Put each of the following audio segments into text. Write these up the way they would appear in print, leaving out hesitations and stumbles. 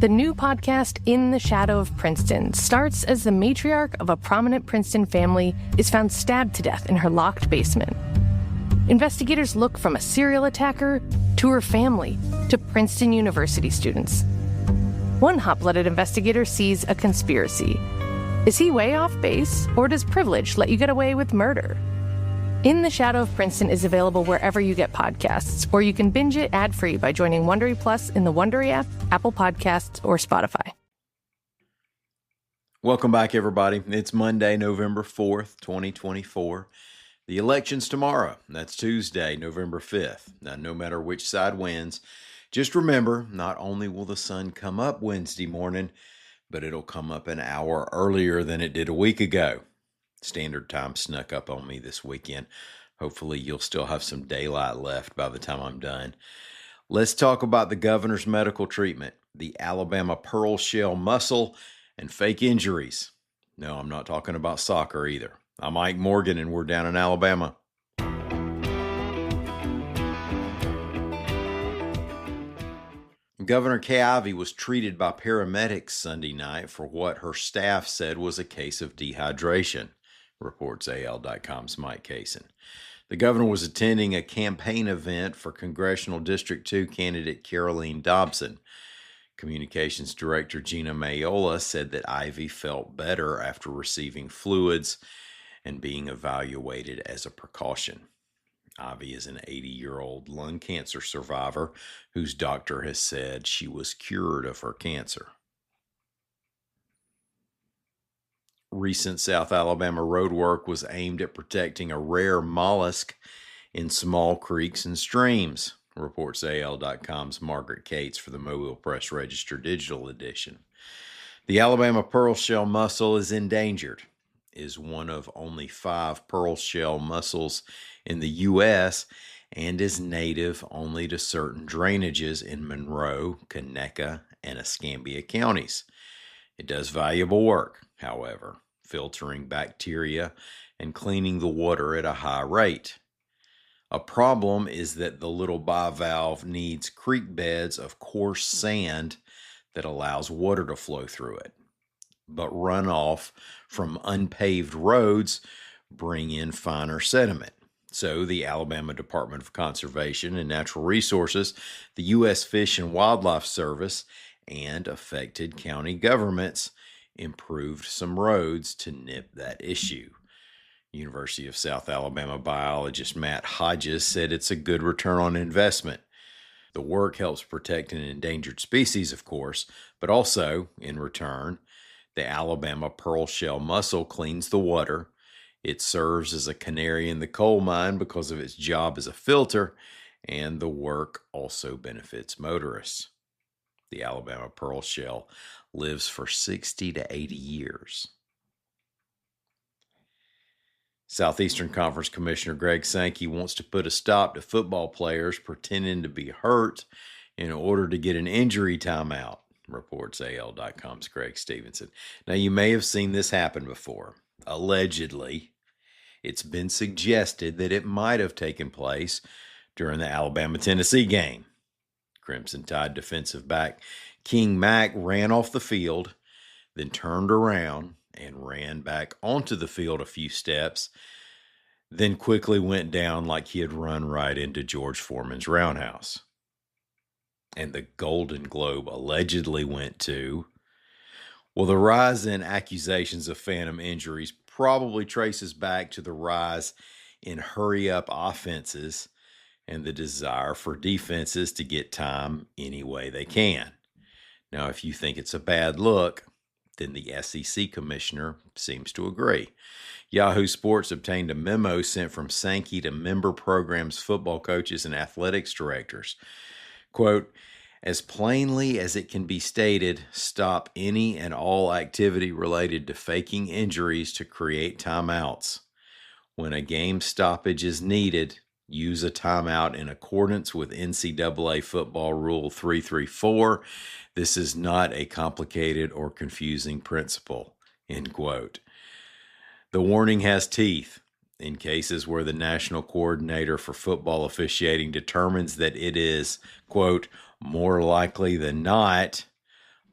The new podcast, In the Shadow of Princeton, starts as the matriarch of a prominent Princeton family is found stabbed to death in her locked basement. Investigators look from a serial attacker to her family to Princeton University students. One hot-blooded investigator sees a conspiracy. Is he way off base, or does privilege let you get away with murder? In the Shadow of Princeton is available wherever you get podcasts, or you can binge it ad-free by joining Wondery Plus in the Wondery app, Apple Podcasts, or Spotify. Welcome back, everybody. It's Monday, November 4th, 2024. The election's tomorrow. That's Tuesday, November 5th. Now, no matter which side wins, just remember, not only will the sun come up Wednesday morning, but it'll come up an hour earlier than it did a week ago. Standard time snuck up on me this weekend. Hopefully you'll still have some daylight left by the time I'm done. Let's talk about the governor's medical treatment, the Alabama pearl shell muscle, and fake injuries. No, I'm not talking about soccer either. I'm Mike Morgan, and we're down in Alabama. Governor Kay Ivey was treated by paramedics Sunday night for what her staff said was a case of dehydration, reports AL.com's Mike Kaysen. The governor was attending a campaign event for Congressional District 2 candidate Caroline Dobson. Communications Director Gina Mayola said that Ivey felt better after receiving fluids and being evaluated as a precaution. Ivey is an 80-year-old lung cancer survivor whose doctor has said she was cured of her cancer. Recent South Alabama road work was aimed at protecting a rare mollusk in small creeks and streams, reports AL.com's Margaret Cates for the Mobile Press Register Digital Edition. The Alabama pearl shell mussel is endangered, is one of only 5 pearl shell mussels in the U.S., and is native only to certain drainages in Monroe, Conecuh, and Escambia counties. It does valuable work, however, filtering bacteria and cleaning the water at a high rate. A problem is that the little bivalve needs creek beds of coarse sand that allows water to flow through it. But runoff from unpaved roads bring in finer sediment. So the Alabama Department of Conservation and Natural Resources, the U.S. Fish and Wildlife Service, and affected county governments improved some roads to nip that issue. University of South Alabama biologist Matt Hodges said it's a good return on investment. The work helps protect an endangered species, of course, but also, in return, the Alabama pearl shell mussel cleans the water. It serves as a canary in the coal mine because of its job as a filter, and the work also benefits motorists. The Alabama pearl shell lives for 60 to 80 years. Southeastern Conference Commissioner Greg Sankey wants to put a stop to football players pretending to be hurt in order to get an injury timeout, reports AL.com's Greg Stevenson. Now, you may have seen this happen before. Allegedly, it's been suggested that it might have taken place during the Alabama-Tennessee game. Crimson Tide defensive back King Mack ran off the field, then turned around and ran back onto the field a few steps, then quickly went down like he had run right into George Foreman's roundhouse. And the Golden Globe allegedly went to, well, the rise in accusations of phantom injuries probably traces back to the rise in hurry-up offenses and the desire for defenses to get time any way they can. Now, if you think it's a bad look, then the SEC commissioner seems to agree. Yahoo Sports obtained a memo sent from Sankey to member programs, football coaches, and athletics directors. Quote, as plainly as it can be stated, stop any and all activity related to faking injuries to create timeouts. When a game stoppage is needed, use a timeout in accordance with NCAA Football Rule 334. This is not a complicated or confusing principle, end quote. The warning has teeth. In cases where the National Coordinator for Football Officiating determines that it is, quote, more likely than not,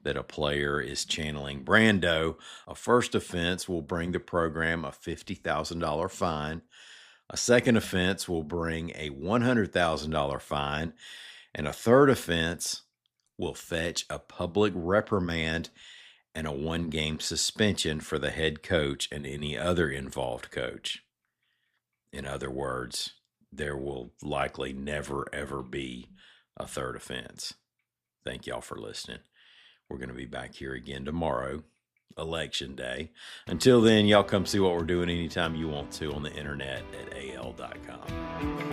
that a player is channeling Brando. A first offense will bring the program a $50,000 fine. A second offense will bring a $100,000 fine. And a third offense will fetch a public reprimand and a 1-game suspension for the head coach and any other involved coach. In other words, there will likely never, ever be a third offense. Thank y'all for listening. We're going to be back here again tomorrow, Election Day. Until then, y'all come see what we're doing anytime you want to on the internet at al.com.